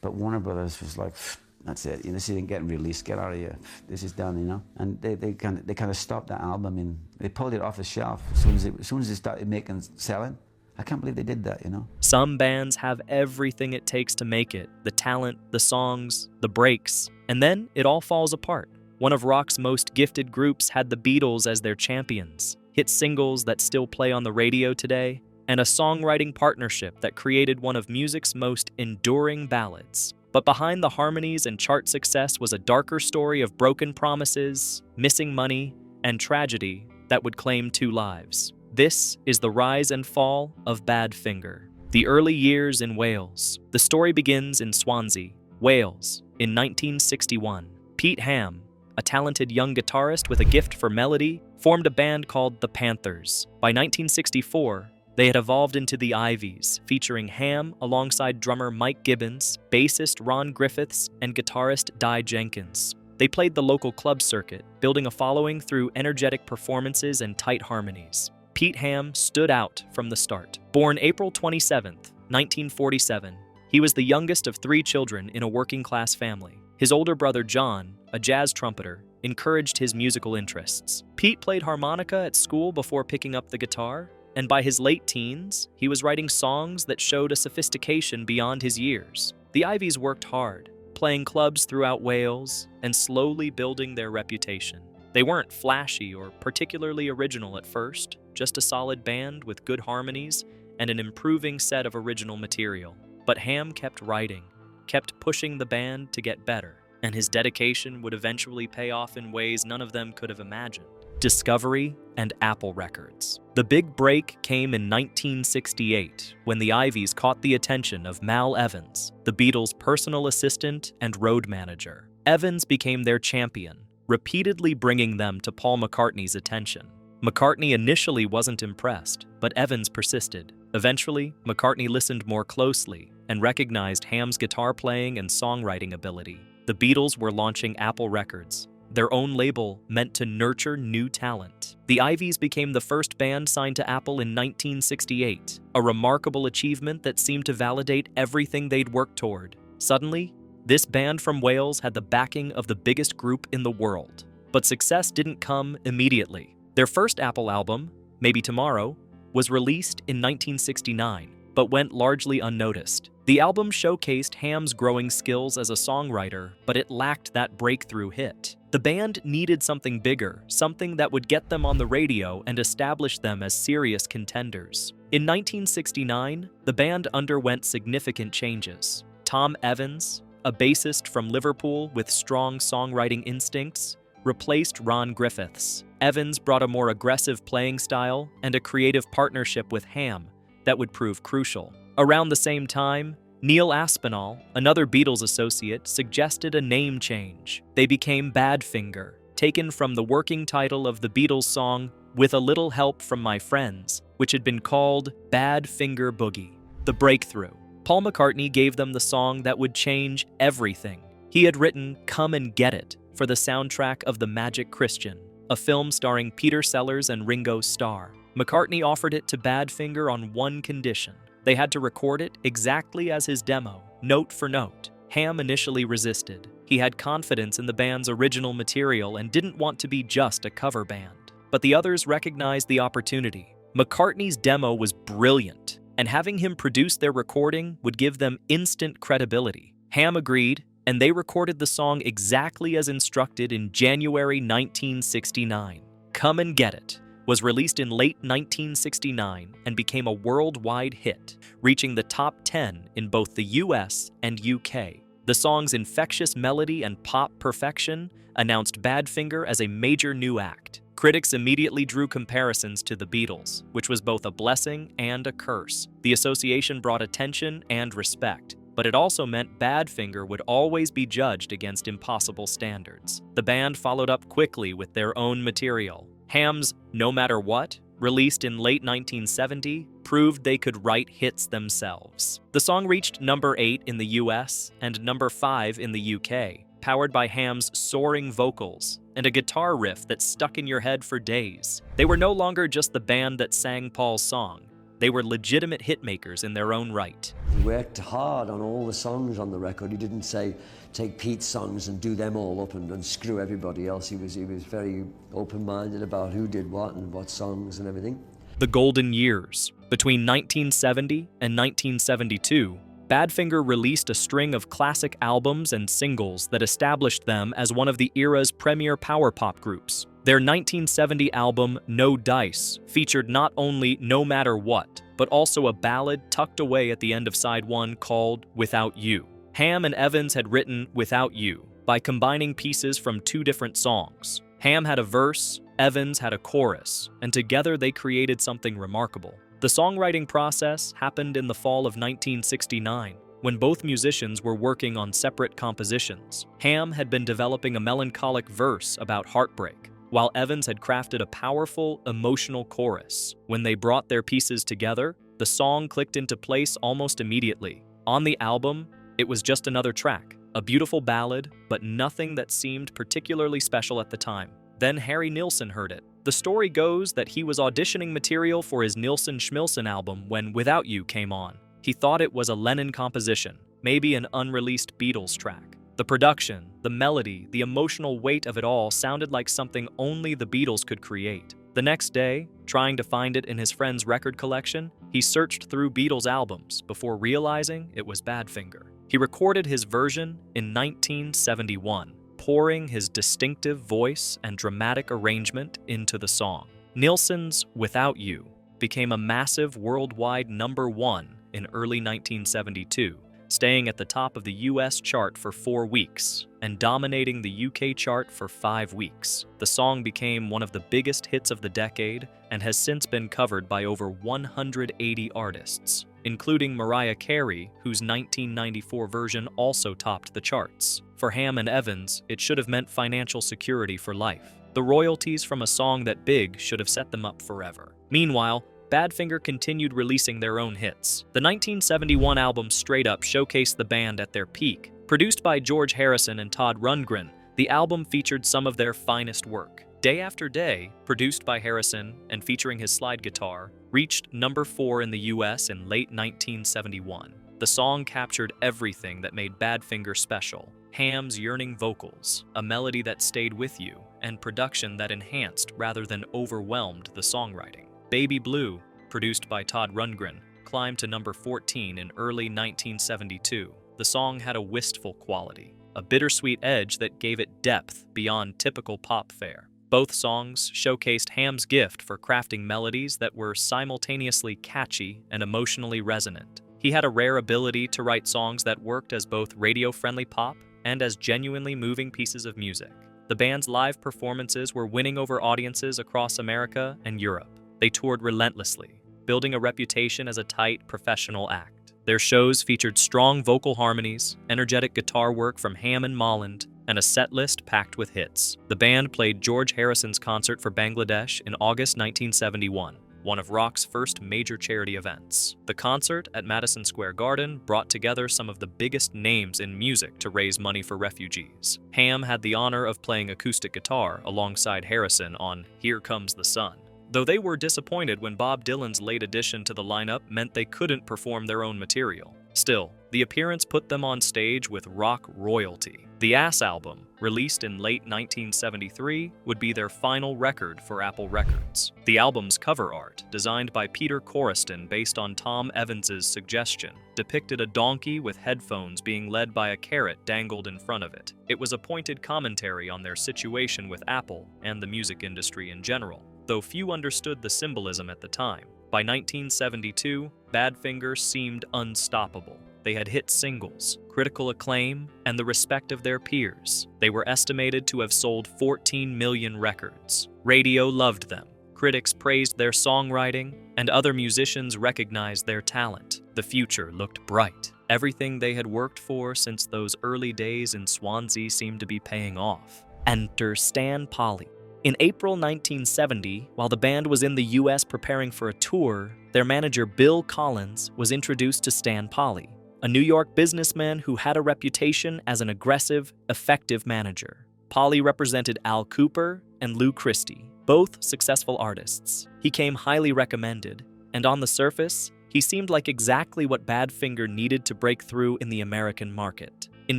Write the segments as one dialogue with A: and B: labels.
A: But Warner Brothers was like, that's it, this isn't getting released, get out of here, this is done, And they kind of stopped that album, and they pulled it off the shelf as soon as it started selling. I can't believe they did that.
B: Some bands have everything it takes to make it, the talent, the songs, the breaks, and then it all falls apart. One of rock's most gifted groups had the Beatles as their champions, hit singles that still play on the radio today, and a songwriting partnership that created one of music's most enduring ballads. But behind the harmonies and chart success was a darker story of broken promises, missing money, and tragedy that would claim 2 lives. This is the rise and fall of Badfinger. The early years in Wales. The story begins in Swansea, Wales, in 1961. Pete Ham, a talented young guitarist with a gift for melody, formed a band called the Panthers. By 1964, they had evolved into the Ivies, featuring Ham alongside drummer Mike Gibbons, bassist Ron Griffiths, and guitarist Di Jenkins. They played the local club circuit, building a following through energetic performances and tight harmonies. Pete Ham stood out from the start. Born April 27, 1947, he was the youngest of 3 children in a working-class family. His older brother John, a jazz trumpeter, encouraged his musical interests. Pete played harmonica at school before picking up the guitar, and by his late teens, he was writing songs that showed a sophistication beyond his years. The Ivies worked hard, playing clubs throughout Wales and slowly building their reputation. They weren't flashy or particularly original at first, just a solid band with good harmonies and an improving set of original material. But Ham kept writing, kept pushing the band to get better, and his dedication would eventually pay off in ways none of them could have imagined. Discovery and Apple Records. The big break came in 1968 when the Ivies caught the attention of Mal Evans, the Beatles' personal assistant and road manager. Evans became their champion, repeatedly bringing them to Paul McCartney's attention. McCartney initially wasn't impressed, but Evans persisted. Eventually, McCartney listened more closely and recognized Ham's guitar playing and songwriting ability. The Beatles were launching Apple Records, their own label meant to nurture new talent. The Ivies became the first band signed to Apple in 1968, a remarkable achievement that seemed to validate everything they'd worked toward. Suddenly, this band from Wales had the backing of the biggest group in the world. But success didn't come immediately. Their first Apple album, Maybe Tomorrow, was released in 1969, but went largely unnoticed. The album showcased Ham's growing skills as a songwriter, but it lacked that breakthrough hit. The band needed something bigger, something that would get them on the radio and establish them as serious contenders. In 1969, the band underwent significant changes. Tom Evans, a bassist from Liverpool with strong songwriting instincts, replaced Ron Griffiths. Evans brought a more aggressive playing style and a creative partnership with Ham that would prove crucial. Around the same time, Neil Aspinall, another Beatles associate, suggested a name change. They became Badfinger, taken from the working title of the Beatles song With a Little Help from My Friends, which had been called Badfinger Boogie. The breakthrough. Paul McCartney gave them the song that would change everything. He had written Come and Get It for the soundtrack of The Magic Christian, a film starring Peter Sellers and Ringo Starr. McCartney offered it to Badfinger on one condition. They had to record it exactly as his demo, note for note. Ham initially resisted. He had confidence in the band's original material and didn't want to be just a cover band. But the others recognized the opportunity. McCartney's demo was brilliant, and having him produce their recording would give them instant credibility. Ham agreed, and they recorded the song exactly as instructed in January 1969. Come and Get It was released in late 1969 and became a worldwide hit, reaching the top 10 in both the US and UK. The song's infectious melody and pop perfection announced Badfinger as a major new act. Critics immediately drew comparisons to the Beatles, which was both a blessing and a curse. The association brought attention and respect, but it also meant Badfinger would always be judged against impossible standards. The band followed up quickly with their own material. Ham's No Matter What, released in late 1970, proved they could write hits themselves. The song reached number 8 in the US and number 5 in the UK, powered by Ham's soaring vocals and a guitar riff that stuck in your head for days. They were no longer just the band that sang Paul's song. They were legitimate hitmakers in their own right.
C: He worked hard on all the songs on the record. He didn't say, take Pete's songs and do them all up and screw everybody else. He was very open-minded about who did what and what songs and everything.
B: The golden years. Between 1970 and 1972, Badfinger released a string of classic albums and singles that established them as one of the era's premier power pop groups. Their 1970 album, No Dice, featured not only No Matter What, but also a ballad tucked away at the end of side 1 called Without You. Ham and Evans had written Without You by combining pieces from 2 different songs. Ham had a verse, Evans had a chorus, and together they created something remarkable. The songwriting process happened in the fall of 1969, when both musicians were working on separate compositions. Ham had been developing a melancholic verse about heartbreak, while Evans had crafted a powerful, emotional chorus. When they brought their pieces together, the song clicked into place almost immediately. On the album, it was just another track, a beautiful ballad, but nothing that seemed particularly special at the time. Then Harry Nilsson heard it. The story goes that he was auditioning material for his Nilsson Schmilsson album when Without You came on. He thought it was a Lennon composition, maybe an unreleased Beatles track. The production, the melody, the emotional weight of it all sounded like something only the Beatles could create. The next day, trying to find it in his friend's record collection, he searched through Beatles albums before realizing it was Badfinger. He recorded his version in 1971. Pouring his distinctive voice and dramatic arrangement into the song. Nilsson's Without You became a massive worldwide #1 in early 1972, staying at the top of the US chart for 4 weeks and dominating the UK chart for 5 weeks. The song became one of the biggest hits of the decade and has since been covered by over 180 artists, including Mariah Carey, whose 1994 version also topped the charts. For Ham and Evans, it should have meant financial security for life. The royalties from a song that big should have set them up forever. Meanwhile, Badfinger continued releasing their own hits. The 1971 album Straight Up showcased the band at their peak. Produced by George Harrison and Todd Rundgren, the album featured some of their finest work. Day After Day, produced by Harrison and featuring his slide guitar, reached #4 in the US in late 1971. The song captured everything that made Badfinger special. Ham's yearning vocals, a melody that stayed with you, and production that enhanced rather than overwhelmed the songwriting. Baby Blue, produced by Todd Rundgren, climbed to #14 in early 1972. The song had a wistful quality, a bittersweet edge that gave it depth beyond typical pop fare. Both songs showcased Ham's gift for crafting melodies that were simultaneously catchy and emotionally resonant. He had a rare ability to write songs that worked as both radio-friendly pop and as genuinely moving pieces of music. The band's live performances were winning over audiences across America and Europe. They toured relentlessly, building a reputation as a tight, professional act. Their shows featured strong vocal harmonies, energetic guitar work from Ham and Molland, and a set list packed with hits. The band played George Harrison's concert for Bangladesh in August 1971, one of rock's first major charity events. The concert at Madison Square Garden brought together some of the biggest names in music to raise money for refugees. Ham had the honor of playing acoustic guitar alongside Harrison on Here Comes the Sun, though they were disappointed when Bob Dylan's late addition to the lineup meant they couldn't perform their own material. Still, the appearance put them on stage with rock royalty. The Ass album, released in late 1973, would be their final record for Apple Records. The album's cover art, designed by Peter Corriston based on Tom Evans's suggestion, depicted a donkey with headphones being led by a carrot dangled in front of it. It was a pointed commentary on their situation with Apple and the music industry in general, though few understood the symbolism at the time. By 1972, Badfinger seemed unstoppable. They had hit singles, critical acclaim, and the respect of their peers. They were estimated to have sold 14 million records. Radio loved them. Critics praised their songwriting, and other musicians recognized their talent. The future looked bright. Everything they had worked for since those early days in Swansea seemed to be paying off. Enter Stan Polly. In April 1970, while the band was in the US preparing for a tour, their manager Bill Collins was introduced to Stan Polly, a New York businessman who had a reputation as an aggressive, effective manager. Polly represented Al Kooper and Lou Christie, both successful artists. He came highly recommended, And on the surface, he seemed like exactly what Badfinger needed to break through in the American market. In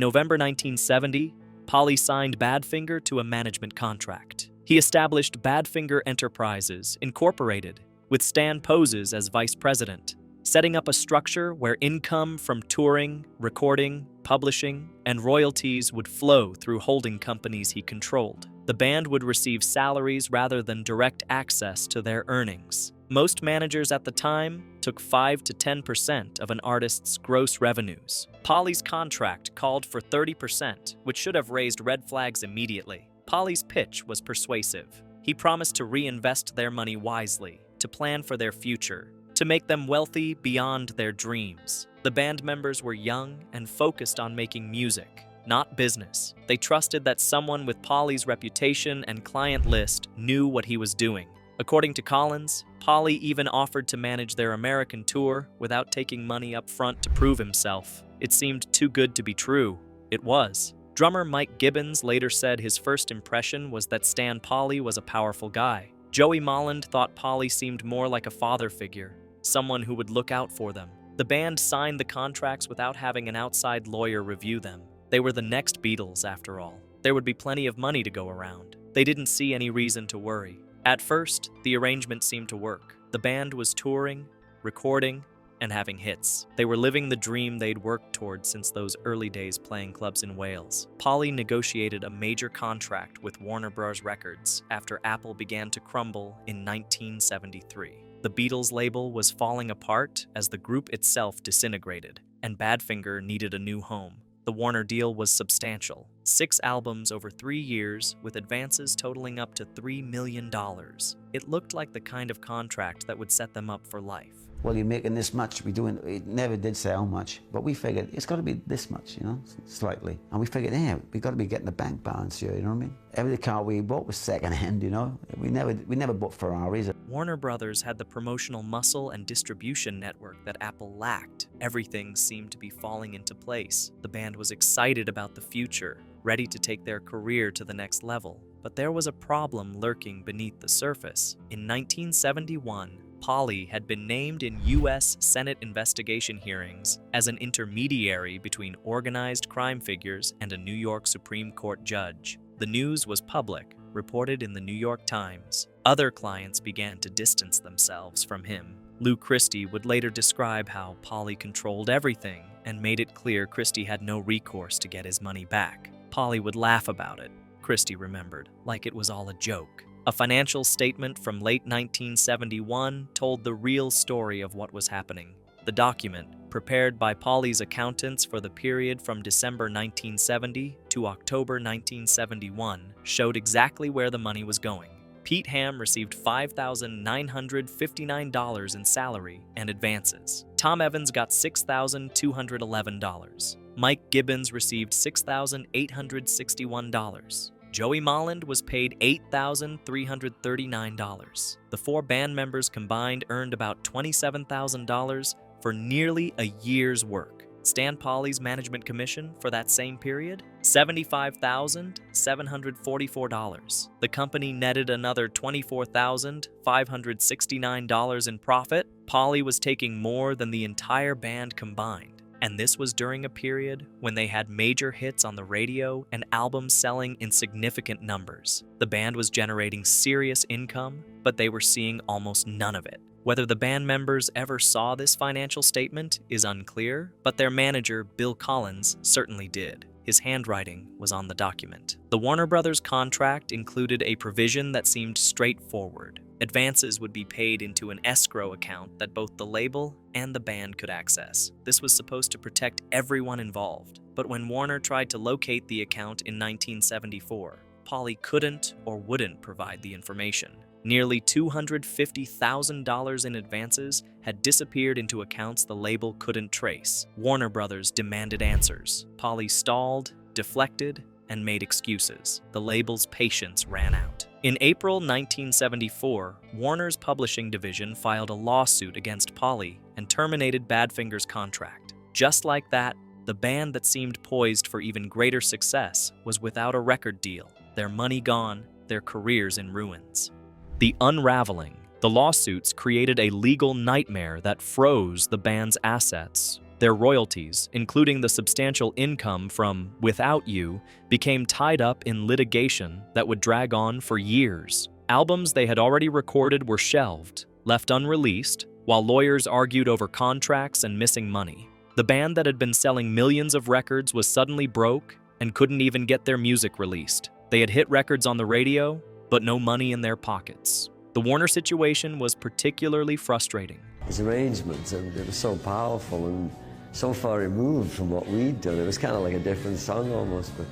B: November 1970, Polly signed Badfinger to a management contract. He established Badfinger Enterprises, Incorporated, with Stan Poses as vice president, setting up a structure where income from touring, recording, publishing, and royalties would flow through holding companies he controlled. The band would receive salaries rather than direct access to their earnings. Most managers at the time took 5 to 10% of an artist's gross revenues. Polly's contract called for 30%, which should have raised red flags immediately. Polly's pitch was persuasive. He promised to reinvest their money wisely, to plan for their future, to make them wealthy beyond their dreams. The band members were young and focused on making music, not business. They trusted that someone with Polly's reputation and client list knew what he was doing. According to Collins, Polly even offered to manage their American tour without taking money up front to prove himself. It seemed too good to be true. It was. Drummer Mike Gibbons later said his first impression was that Stan Polly was a powerful guy. Joey Molland thought Polly seemed more like a father figure, someone who would look out for them. The band signed the contracts without having an outside lawyer review them. They were the next Beatles, after all. There would be plenty of money to go around. They didn't see any reason to worry. At first, the arrangement seemed to work. The band was touring, recording, and having hits. They were living the dream they'd worked towards since those early days playing clubs in Wales. Polly negotiated a major contract with Warner Bros. Records after Apple began to crumble in 1973. The Beatles label was falling apart as the group itself disintegrated, and Badfinger needed a new home. The Warner deal was substantial. 6 albums over 3 years, with advances totaling up to $3 million. It looked like the kind of contract that would set them up for life.
A: Well, you're making this much, it never did say how much, but we figured it's got to be this much, slightly. And we figured, yeah, we got to be getting the bank balance here, you know what I mean? Every car we bought was second hand, We never bought Ferraris.
B: Warner Brothers had the promotional muscle and distribution network that Apple lacked. Everything seemed to be falling into place. The band was excited about the future, ready to take their career to the next level. But there was a problem lurking beneath the surface. In 1971, Polly had been named in U.S. Senate investigation hearings as an intermediary between organized crime figures and a New York Supreme Court judge. The news was public, reported in the New York Times. Other clients began to distance themselves from him. Lou Christie would later describe how Polly controlled everything and made it clear Christie had no recourse to get his money back. Polly would laugh about it, Christie remembered, like it was all a joke. A financial statement from late 1971 told the real story of what was happening. The document, prepared by Polly's accountants for the period from December 1970 to October 1971, showed exactly where the money was going. Pete Ham received $5,959 in salary and advances. Tom Evans got $6,211. Mike Gibbons received $6,861. Joey Molland was paid $8,339. The 4 band members combined earned about $27,000 for nearly a year's work. Stan Polly's management commission for that same period? $75,744. The company netted another $24,569 in profit. Polly was taking more than the entire band combined. And this was during a period when they had major hits on the radio and albums selling in significant numbers. The band was generating serious income, but they were seeing almost none of it. Whether the band members ever saw this financial statement is unclear, but their manager, Bill Collins, certainly did. His handwriting was on the document. The Warner Brothers contract included a provision that seemed straightforward. Advances would be paid into an escrow account that both the label and the band could access. This was supposed to protect everyone involved. But when Warner tried to locate the account in 1974, Polly couldn't or wouldn't provide the information. Nearly $250,000 in advances had disappeared into accounts the label couldn't trace. Warner Brothers demanded answers. Polly stalled, deflected, and made excuses. The label's patience ran out. In April 1974, Warner's publishing division filed a lawsuit against Polly and terminated Badfinger's contract. Just like that, the band that seemed poised for even greater success was without a record deal, their money gone, their careers in ruins. The unraveling The lawsuits created a legal nightmare that froze the band's assets. Their royalties, including the substantial income from Without You, became tied up in litigation that would drag on for years. Albums they had already recorded were shelved, left unreleased, while lawyers argued over contracts and missing money. The band that had been selling millions of records was suddenly broke and couldn't even get their music released. They had hit records on the radio, but no money in their pockets. The Warner situation was particularly frustrating.
C: His arrangements, they were so powerful and so far removed from what we'd done. It was kind of like a different song almost. But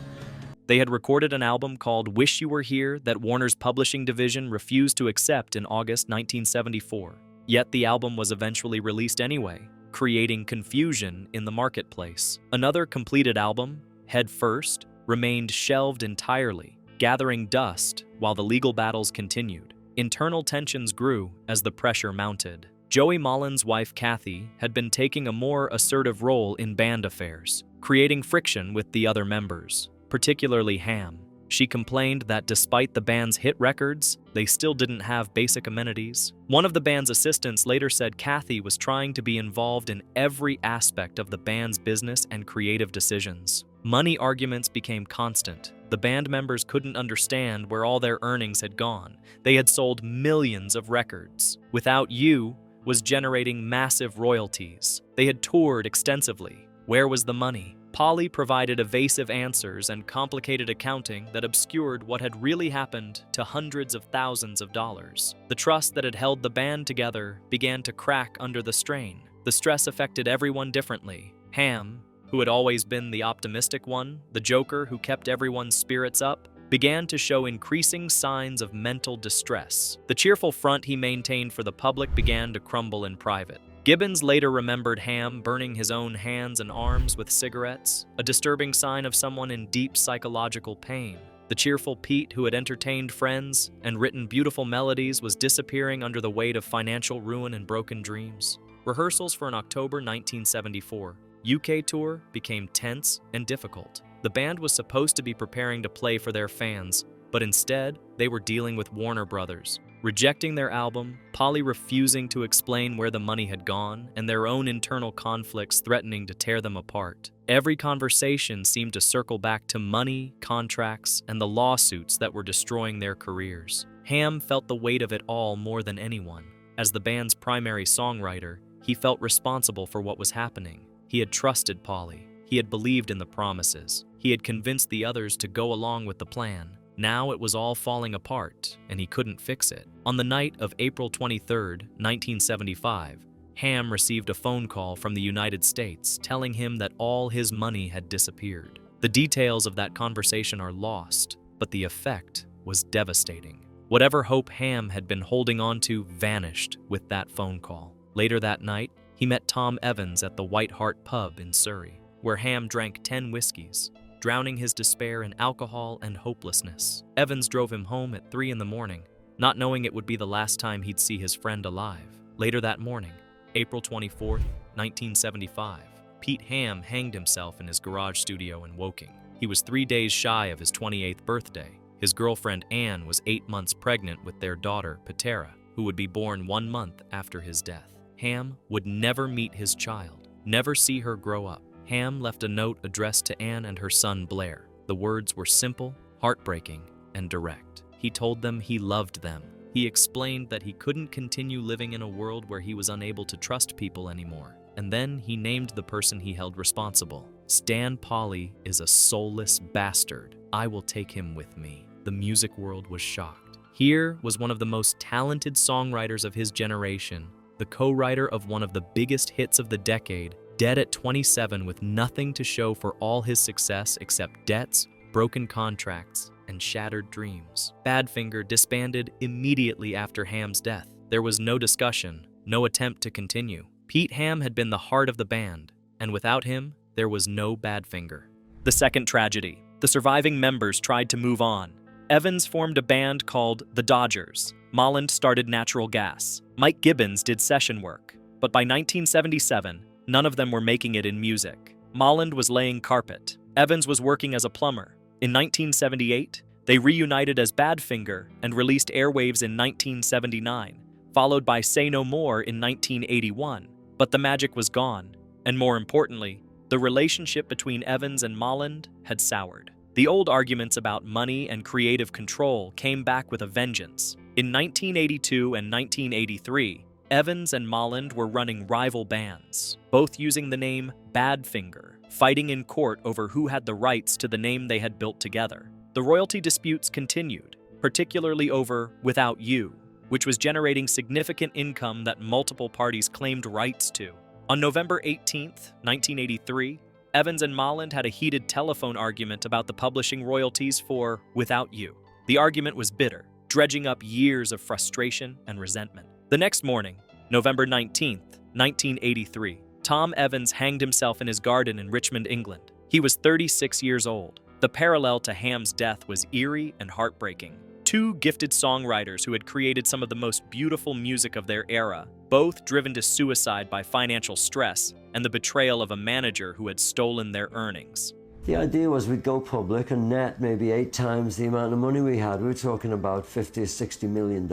B: they had recorded an album called Wish You Were Here that Warner's publishing division refused to accept in August 1974. Yet the album was eventually released anyway, creating confusion in the marketplace. Another completed album, Head First, remained shelved entirely, gathering dust while the legal battles continued. Internal tensions grew as the pressure mounted. Joey Molland's wife Kathy had been taking a more assertive role in band affairs, creating friction with the other members, particularly Ham. She complained that despite the band's hit records, they still didn't have basic amenities. One of the band's assistants later said Kathy was trying to be involved in every aspect of the band's business and creative decisions. Money arguments became constant. The band members couldn't understand where all their earnings had gone. They had sold millions of records. Without You was generating massive royalties. They had toured extensively. Where was the money? Polly provided evasive answers and complicated accounting that obscured what had really happened to hundreds of thousands of dollars. The trust that had held the band together began to crack under the strain. The stress affected everyone differently. Ham, who had always been the optimistic one, the joker who kept everyone's spirits up, began to show increasing signs of mental distress. The cheerful front he maintained for the public began to crumble in private. Gibbons later remembered Ham burning his own hands and arms with cigarettes, a disturbing sign of someone in deep psychological pain. The cheerful Pete, who had entertained friends and written beautiful melodies, was disappearing under the weight of financial ruin and broken dreams. Rehearsals for an October 1974 UK tour became tense and difficult. The band was supposed to be preparing to play for their fans, but instead, they were dealing with Warner Brothers, rejecting their album, Polly refusing to explain where the money had gone, and their own internal conflicts threatening to tear them apart. Every conversation seemed to circle back to money, contracts, and the lawsuits that were destroying their careers. Ham felt the weight of it all more than anyone. As the band's primary songwriter, he felt responsible for what was happening. He had trusted Polly. He had believed in the promises. He had convinced the others to go along with the plan. Now it was all falling apart, and he couldn't fix it. On the night of April 23, 1975, Ham received a phone call from the United States telling him that all his money had disappeared. The details of that conversation are lost, but the effect was devastating. Whatever hope Ham had been holding on to vanished with that phone call. Later that night, he met Tom Evans at the White Hart pub in Surrey, where Ham drank 10 whiskeys, drowning his despair in alcohol and hopelessness. Evans drove him home at 3 in the morning, not knowing it would be the last time he'd see his friend alive. Later that morning, April 24, 1975, Pete Ham hanged himself in his garage studio in Woking. He was 3 days shy of his 28th birthday. His girlfriend Anne was 8 months pregnant with their daughter, Patera, who would be born 1 month after his death. Ham would never meet his child, never see her grow up. Ham left a note addressed to Anne and her son Blair. The words were simple, heartbreaking, and direct. He told them he loved them. He explained that he couldn't continue living in a world where he was unable to trust people anymore. And then he named the person he held responsible. Stan Polly is a soulless bastard. I will take him with me. The music world was shocked. Here was one of the most talented songwriters of his generation, the co-writer of one of the biggest hits of the decade, dead at 27 with nothing to show for all his success except debts, broken contracts, and shattered dreams. Badfinger disbanded immediately after Ham's death. There was no discussion, no attempt to continue. Pete Ham had been the heart of the band, and without him, there was no Badfinger. The second tragedy. The surviving members tried to move on. Evans formed a band called The Dodgers. Molland started Natural Gas. Mike Gibbons did session work. But by 1977, none of them were making it in music. Molland was laying carpet. Evans was working as a plumber. In 1978, they reunited as Badfinger and released Airwaves in 1979, followed by Say No More in 1981. But the magic was gone, and more importantly, the relationship between Evans and Molland had soured. The old arguments about money and creative control came back with a vengeance. In 1982 and 1983, Evans and Molland were running rival bands, both using the name Badfinger, fighting in court over who had the rights to the name they had built together. The royalty disputes continued, particularly over Without You, which was generating significant income that multiple parties claimed rights to. On November 18, 1983, Evans and Molland had a heated telephone argument about the publishing royalties for Without You. The argument was bitter, dredging up years of frustration and resentment. The next morning, November 19, 1983, Tom Evans hanged himself in his garden in Richmond, England. He was 36 years old. The parallel to Ham's death was eerie and heartbreaking. Two gifted songwriters who had created some of the most beautiful music of their era, both driven to suicide by financial stress and the betrayal of a manager who had stolen their earnings.
C: The idea was we'd go public and net maybe 8 times the amount of money we had. We were talking about $50 or $60 million,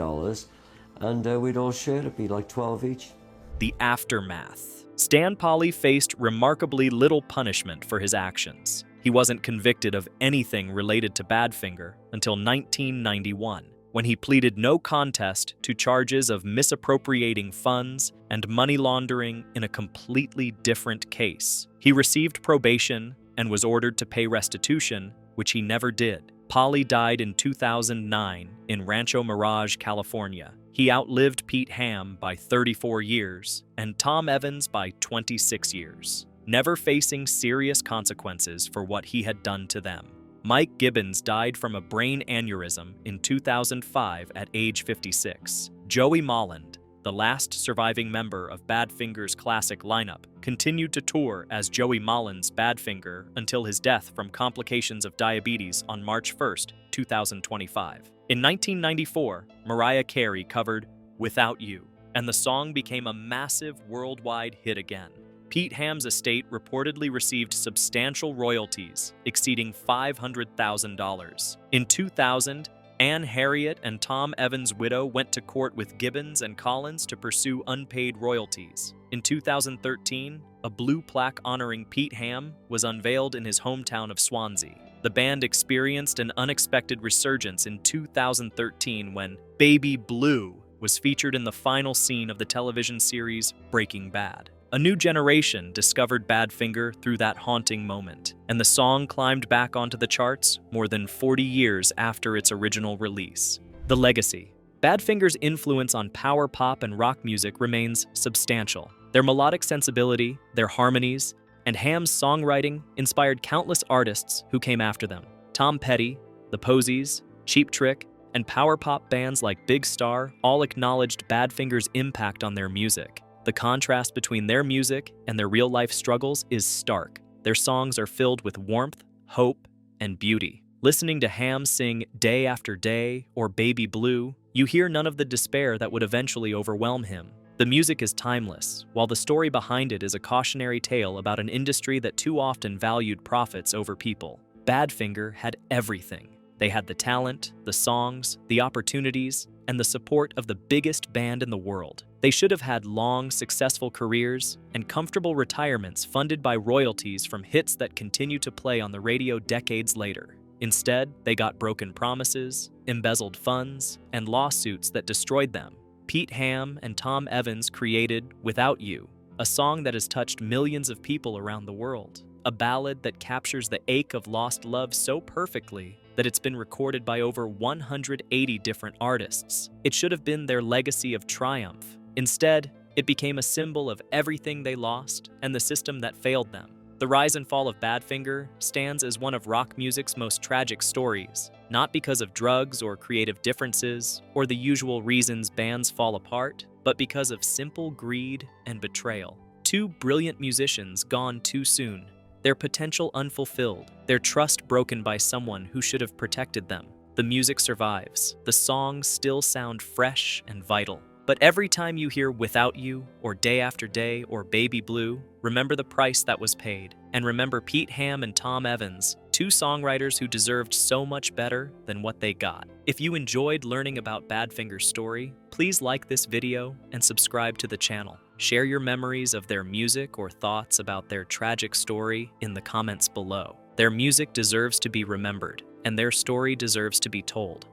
C: and we'd all share it. It'd be like 12 each.
B: The aftermath. Stan Polly faced remarkably little punishment for his actions. He wasn't convicted of anything related to Badfinger until 1991, when he pleaded no contest to charges of misappropriating funds and money laundering in a completely different case. He received probation and was ordered to pay restitution, which he never did. Polly died in 2009 in Rancho Mirage, California. He outlived Pete Ham by 34 years and Tom Evans by 26 years, never facing serious consequences for what he had done to them. Mike Gibbons died from a brain aneurysm in 2005 at age 56. Joey Molland, the last surviving member of Badfinger's classic lineup, continued to tour as Joey Molland's Badfinger until his death from complications of diabetes on March 1, 2025. In 1994, Mariah Carey covered Without You, and the song became a massive worldwide hit again. Pete Ham's estate reportedly received substantial royalties, exceeding $500,000. In 2000, Anne Harriet and Tom Evans' widow went to court with Gibbons and Collins to pursue unpaid royalties. In 2013, a blue plaque honoring Pete Ham was unveiled in his hometown of Swansea. The band experienced an unexpected resurgence in 2013 when Baby Blue was featured in the final scene of the television series Breaking Bad. A new generation discovered Badfinger through that haunting moment, and the song climbed back onto the charts more than 40 years after its original release. The legacy. Badfinger's influence on power pop and rock music remains substantial. Their melodic sensibility, their harmonies, and Ham's songwriting inspired countless artists who came after them. Tom Petty, The Posies, Cheap Trick, and power pop bands like Big Star all acknowledged Badfinger's impact on their music. The contrast between their music and their real-life struggles is stark. Their songs are filled with warmth, hope, and beauty. Listening to Ham sing Day After Day or Baby Blue, you hear none of the despair that would eventually overwhelm him. The music is timeless, while the story behind it is a cautionary tale about an industry that too often valued profits over people. Badfinger had everything. They had the talent, the songs, the opportunities, and the support of the biggest band in the world. They should have had long, successful careers and comfortable retirements funded by royalties from hits that continue to play on the radio decades later. Instead, they got broken promises, embezzled funds, and lawsuits that destroyed them. Pete Ham and Tom Evans created Without You, a song that has touched millions of people around the world. A ballad that captures the ache of lost love so perfectly that it's been recorded by over 180 different artists. It should have been their legacy of triumph. Instead, it became a symbol of everything they lost and the system that failed them. The rise and fall of Badfinger stands as one of rock music's most tragic stories, not because of drugs or creative differences or the usual reasons bands fall apart, but because of simple greed and betrayal. Two brilliant musicians gone too soon, their potential unfulfilled, their trust broken by someone who should have protected them. The music survives. The songs still sound fresh and vital. But every time you hear Without You, or Day After Day, or Baby Blue, remember the price that was paid, and remember Pete Ham and Tom Evans two songwriters who deserved so much better than what they got. If you enjoyed learning about Badfinger's story, please like this video and subscribe to the channel. Share your memories of their music or thoughts about their tragic story in the comments below. Their music deserves to be remembered, and their story deserves to be told.